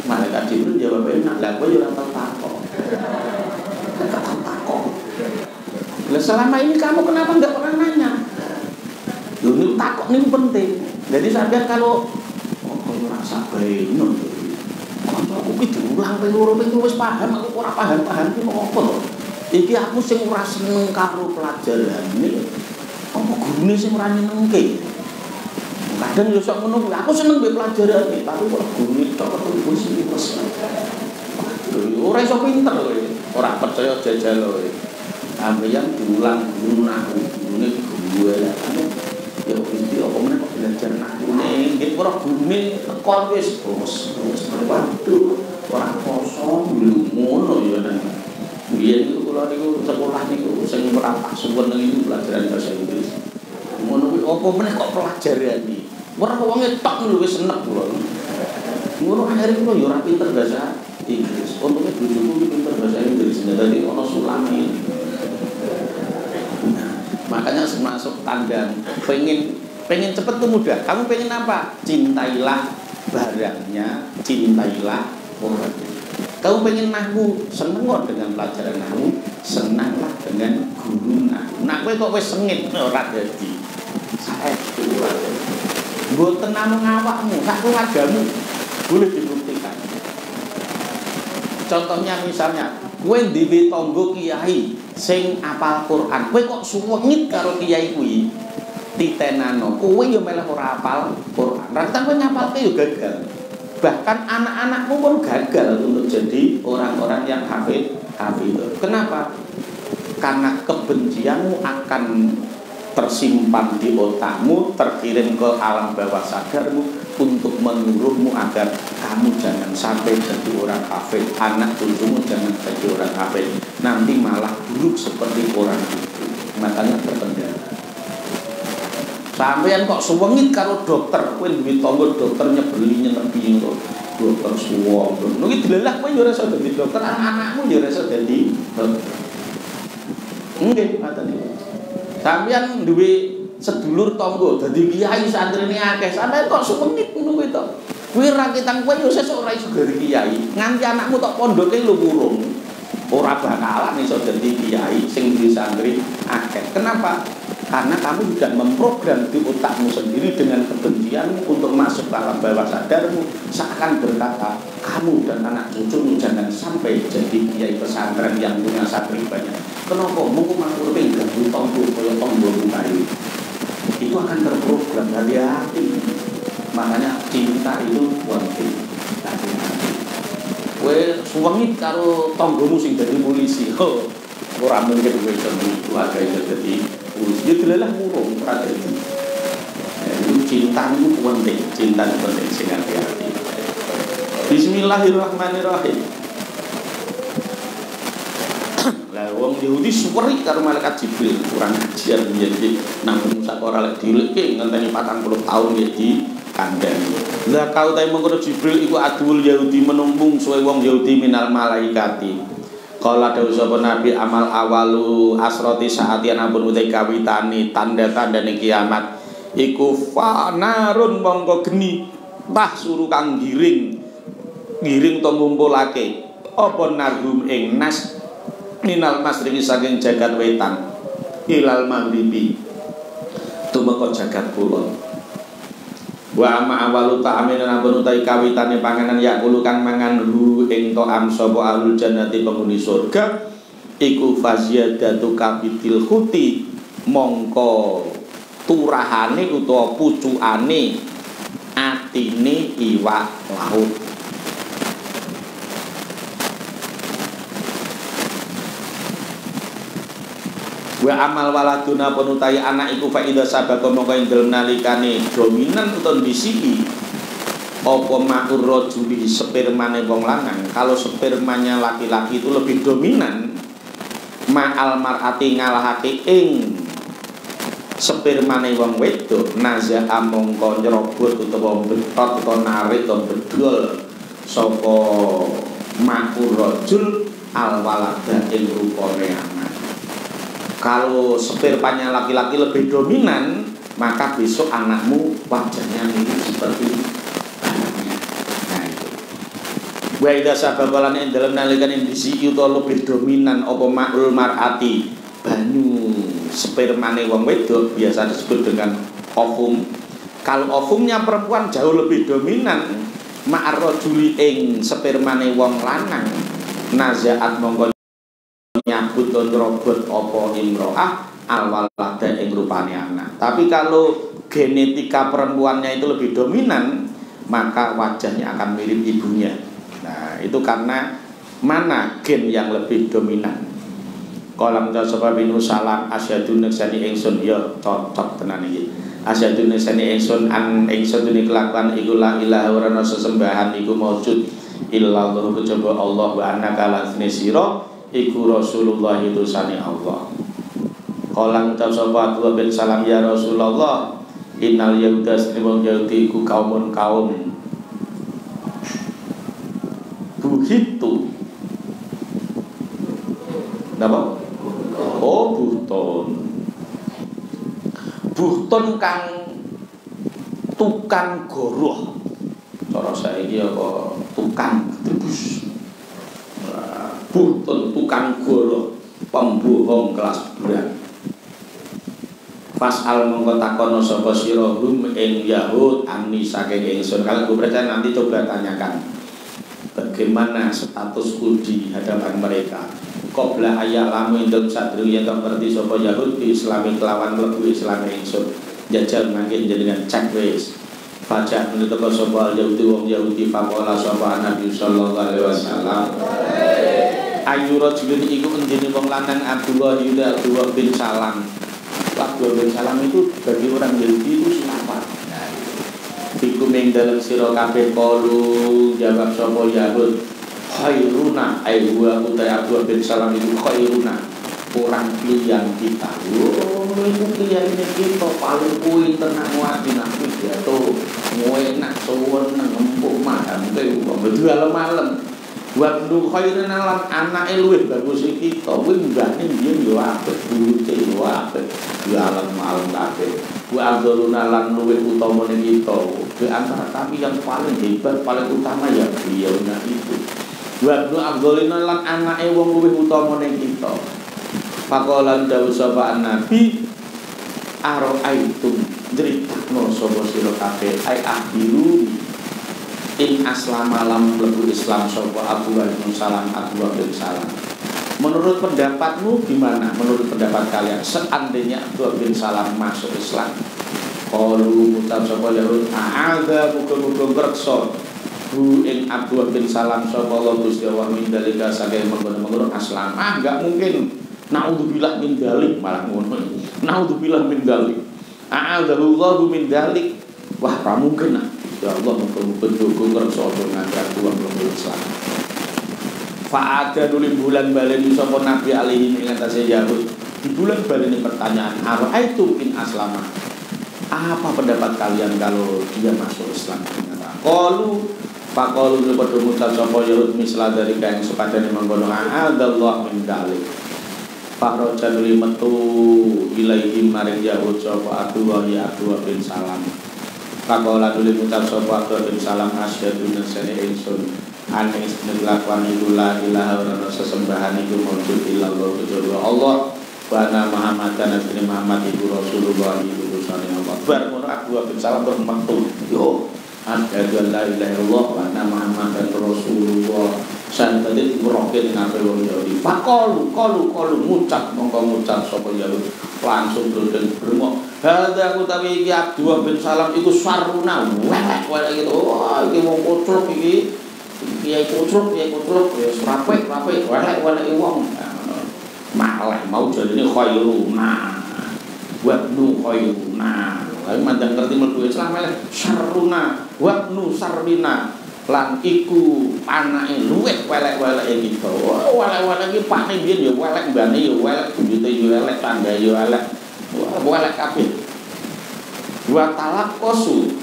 Malaikat Jibril jawab enak, lah kowe ora tau takok. Lah selama ini kamu kenapa enggak pernah nanya? Lho Niku takok niku penting. Jadi sampean kalau ora sabae ngono. Aku ki diulang ping loro ping wis paham, aku ora paham ki apa to. Iki aku sing ora seneng karo pelajarane. Apa gurune sing ora nyenengke. Kadang yo sok ngono kuwi. Aku seneng mbek pelajarane, tapi kok gurune tok wis wis. Ora iso pinter kowe. Ora percaya jajal kowe. Sampeyan diulang guru nahu, gurune gue lah. Ya iki apa meneh kok belajar nahune, nggih ora gurune tekon wis waduh, ora kosong ngono ya nang. Biyen niku kula niku sekolah niku sing ora tak suwen niku pelajaran bahasa Inggris. Ngono kuwi apa meneh kok pelajaran iki. Ora wonge tok lho wis enek kula. Ngono akhire kula ya ora pinter bahasa Inggris. Untunge bojoku pinter bahasa Inggris, dadi ana sulame. Makanya masuk tanda pengen cepet tuh mudah. Kamu pengen apa? Cintailah barangnya, cintailah orangnya. Kamu pengen nahwu, seneng kok dengan pelajaran nahwu, senanglah dengan guru nahwu. Nah, kowe kok wis sengit ora dadi. Saiki wae. Mboten namung awakmu, sak keluargamu boleh dibuktikan. Contohnya misalnya, kowe dhewe tangga kiai sing apal Quran, kowe kok suwengit karo kiai kuwi, titenano, kowe yo meleh ora apal Quran. Rata kowe nyapalke yo gagal. Bahkan anak-anakmu pun gagal untuk jadi orang-orang yang hafid. Kenapa? Karena kebencianmu akan tersimpan di otakmu, terkirim ke alam bawah sadarmu untuk menyuruhmu agar kamu jangan sampai jadi orang kafir, anak cucumu jangan jadi orang kafir, nanti malah buruk seperti orang itu. Makanya terkendala. Sampeyan kok suwengit karo dokter, kowe duwe tangga dokter nyebeli nyenepi dokter suwong. Lho iki dilelah kowe yo ora iso dadi dokter, anak-anakmu yo ora iso dadi dokter. Nggih, ngoten niku. Sampeyan duwe sedulur tangga dadi kiai santrine akeh, sampeyan kok suwengit ngono kuwi to. Kuwi rakitan kowe yo sesuk ora iso dadi kiai, nganti anakmu tok pondoke lho wurung. Ora bakalan iso dadi kiai sing duwe santri akeh. Kenapa? Karena kamu sudah memprogram di otakmu sendiri dengan kebencianmu untuk masuk ke alam bawah sadarmu, seakan berkata kamu dan anak cucumu jangan sampai jadi kiai pesantren yang punya santri banyak. Kenapa? Mungkin makhluk yang ganggu tonggo kaya tonggo kayu itu akan terprogram. Hati-hati. Makanya cinta itu penting. Hati-hati. Kowe suwengit karo tonggomu sing dadi polisi. Ora mungkin kowe itu ada yang jadi dia dilelah murung tragedi. Itu cinta itu penting, cinta itu penting sing hati-hati. Bismillahirrahmanirrahim. Lah wong Yahudi suweri karo malaikat Jibril, kurang ajar jadi namun sak ora lek dileke ngenteni 40 tahun ya di kandhani. Lah kau ta mengko Jibril iku adul Yahudi menumpung suwe wong Yahudi minal malaikati. Kala dawuh sapa Nabi amal awalu asroti saati ampun utai kawitani tanda-tandane kiamat iku fanarun mongko geni tah suruh kang giring to ngumpulake apa narhum ing nas minal masriki saking jagat wetan ilal maghribi tumeka jagat kulon. Wa ma awalu ta'amin ampun utai kawitane panganan yakulu kang mangan hu ing ta'am sapa ahlul jannati penghuni surga iku faziyadatu kapitil khuti mongko turahane utawa pucukane atine iwak laut. Wa amal waladuna penutai anak iku faida sabaka mongko ing dalem nalikane dominan utawa disiki apa makur rajuli spermane wong lanang. Kalau spermanya laki-laki itu lebih dominan, ma'al mar'ati ngalahake ing spermane wong wedok naza mongko nyerobot utawa betot utawa narik utawa bedol saka makur rajul al walada ing rupane anak. Kalau spermanya laki-laki lebih dominan, maka besok anakmu wajahnya mirip seperti anaknya. Nah itu. Wa idza sababalan ing dalem nalikane disiki utawa lebih dominan apa ma'ul mar'ati banyu spermane wong wedok biasa disebut dengan Ovum. Kalau ovumnya perempuan jauh lebih dominan, ma'arrojuli ing spermane wong lanang, nazaat mongko nyabut don robot opo imro'ah alwalada ing rupane anak. Tapi kalau genetika perempuannya itu lebih dominan, maka wajahnya akan mirip ibunya. Nah, itu karena mana gen yang lebih dominan. Kolam tasawuf bin salam asyadun naksani ingsun ya cocok tenan iki. Asyadun naksani ingsun an ingsun dene kelakuan iku la ilaha ora ana sesembahan iku maujud illallah kejaba Allah wa annaka lan sira iku Rasulullah utusane Allah. Kolam tasawuf bin salam ya Rasulullah innal yahuda sriwang yahudi iku kaum buhitu. Napa? Oh, buhton kang tukang goroh. Cara saiki apa tukang tebus. Buhton tukang goroh, pembohong kelas berat. Fas'al mongko takono sapa sira hum ing Yahud anni saking ingsun. Kalau gue percaya nanti coba tanyakan bagaimana status di hadapan mereka. Qabla ayat lamu indum sadru yang tak ngerti sapa Yahud di Islami kelawan mlebu Islam ingsun. Jajal mangke jenengan cek wis. Baca menika sapa Yahudi wong Yahudi faqala sapa Nabi sallallahu alaihi wasallam. Ayu rajulun iku endine wong lanang Abdullah bin Salam. Abdullah bin Salam itu bagi orang Yahudi itu siapa? Fikum ing dalem sira kabeh qalu jawab sapa Yahud khairuna ai huwa utai Abdullah bin Salam itu khairuna orang pilihan kita. Oh, itu pilihan kita paling kuwi tenang wae nang pidato enak suwun nang empuk madam ke berdua malam buat lu khairuna lan anake luwih bagus kita kuwi mbane biyen yo apik burute yo apik yo alam-alam kabeh ku azaluna lan luwih utamane kita di antara kami yang paling hebat paling utama ya beliau itu buat lu azalina lan anake wong luwih utamane kita. Pakolan dawuh sapa Nabi aroaitum dritakno sapa sira kabeh ai akhiru in aslama lam mlebu Islam sapa Abdullah bin Salam. Menurut pendapatmu gimana? Menurut pendapat kalian seandainya Abdullah bin Salam masuk Islam? Qalu mutab sapa Yahud a'adza muga-muga ngreksa hu ing Abdullah bin Salam sapa Allah Gusti Allah min dalika saking mengkono-mengkono aslam. Enggak mungkin. Naudzubillah min dzalik malah ngono. Naudzubillah min dzalik. A'adzallahu min dzalik. Wah, ra mungkin. Ya Allah muga-muga jogo ngersa dengan Abdullah bin Islam. Fa'ada nulim bulan baleni sapa Nabi alaihi ing atase Yahud. Di bulan baleni pertanyaan, "Ara'aitum in aslama?" Apa pendapat kalian kalau dia masuk Islam? Qalu faqalu padha mutab sapa Yahud misla dari kae sepadane mangkono a'adzallahu min dzalik. Fakrojan metu ilaihim maring Yahud sapa Abdullah bin Salam. Kakola duli mutab sapa Abdullah bin Salam asyhadu nasane ingsun ane nglakon iku la ilaha illa sesembahan iku maujud illallah kejaba Allah wa anna Muhammadan nabi Muhammad iku Rasulullah iku utusane Allah. Bar ngono Abdullah bin Salam metu yo asyhadu la ilaha illallah wa anna Muhammadan Rasulullah. Santet ngrokin ngape wong Yahudi. Pakolu ngucap mongko ngucap sapa Yahudi langsung dodeng bremok. Hadza utawi iki Abdullah bin Salam iku saruna welek gitu. Oh, iki wong kucluk iki. Kiai kucluk ya rapek welek wong. Malah mau jadine khairuna. Wabnu khairuna. Lalu mandang ngerti mlebu Islam malah saruna wabnu sarrina. Lan iku anake luwih welek-weleke kita. Welek-welek iki pakne biyen ya welek, mbane ya welek, buyute ya welek, tangga ya welek. Welek kabeh. Wa talaqosu.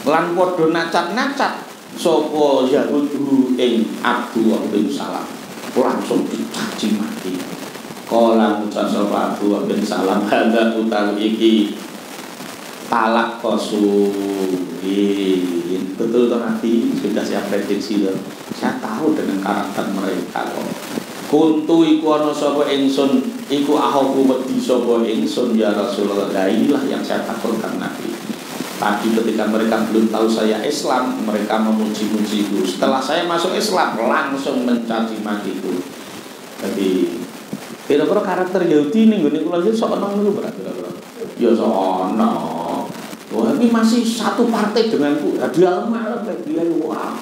Lan padha nacat-nacat sapa Yahudu ing Abdullah bin Salam. Langsung dicaci maki. Kala ngucap sapa Abdullah bin Salam, "Hadza utawi iki talak kosu." Betul toh Nabi sudah saya prediksi loh. Saya tahu dengan karakter mereka kok. Kuntu iku ana sapa ingsun, iku ahoku wedi sapa ingsun ya Rasulullah. Lah inilah yang saya takutkan Nabi. Tadi ketika mereka belum tahu saya Islam, mereka memuji-mujiku. Setelah saya masuk Islam, langsung mencaci makiku. Jadi kira-kira karakter Yahudi ning ngene kula iki sok ono niku berarti kira-kira. Ya sok ono. Wah, ini masih satu partai denganku. Dia malah dia wah.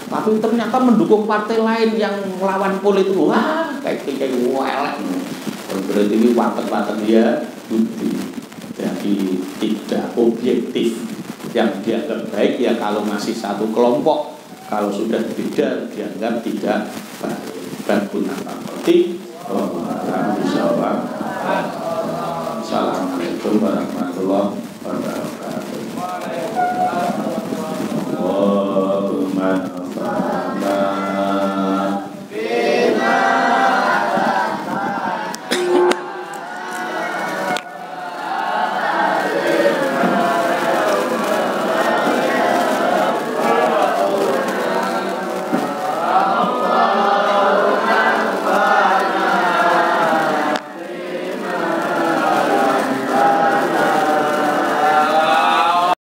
Tapi ternyata mendukung partai lain yang melawan politik. Wah, kayak welek. Berarti ini watak-watak dia bukti. Jadi tidak objektif. Yang dianggap baik ya kalau masih satu kelompok. Kalau sudah beda dianggap tidak baik. Berguna seperti Assalamualaikum warahmatullahi wabarakatuh.